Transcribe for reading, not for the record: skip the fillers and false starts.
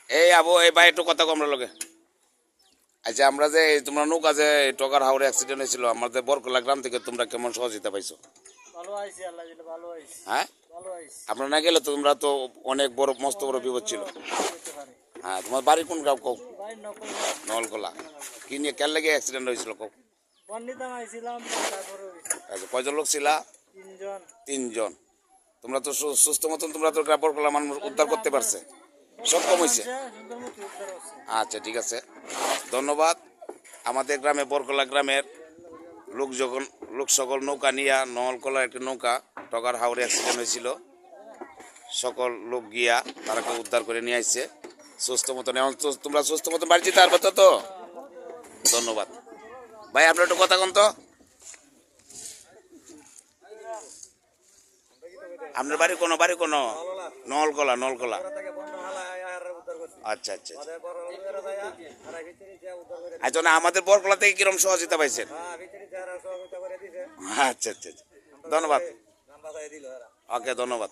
এই আবু এই ভাই একটু কথা কম লগে। আচ্ছা আমরা যে তোমরা নৌকা যে টকার হাওড়ে অ্যাক্সিডেন্ট হয়েছিল আমাদের বরকলা গ্রাম থেকে তোমরা কেমন সহযোগিতা পাইছো? হ্যাঁ আপনারা না গেলে তো তোমরা তো অনেক বড় মস্ত বড় বিপদ ছিল। হ্যাঁ তোমার বাড়ি কোন গ্রাম কও? নলকলা। কি নিয়ে কেন লেগে অ্যাক্সিডেন্ট হয়েছিল কও? আচ্ছা কয়জন লোক ছিলা? তিনজন। তোমরা তো সুস্থ মতন তোমরা তো বরকলা মানুষ উদ্ধার করতে পারছে, সক্ষম হয়েছে। আচ্ছা ঠিক আছে, ধন্যবাদ। আমাদের গ্রামে বরকলা গ্রামের লোক সকল নৌকা নিয়ে নলকলা একটি নৌকা টগার হাওড়ে অ্যাক্সিডেন্ট হয়েছিল, সকল লোক গিয়া তারাকে উদ্ধার করে নিয়ে আসছে সুস্থ মতন। এখন তোমরা সুস্থ মতন বাড়ি যেতে পারবে তো? ধন্যবাদ ভাই। আপনার একটু কথা কন তো, আপনার বাড়ি কোনো? নলকলা। আচ্ছা আচ্ছা আচ্ছা না আমাদের বরকলা থেকে কিরকম সহযোগিতা পাইছেন? আচ্ছা আচ্ছা ধন্যবাদ। ওকে ধন্যবাদ।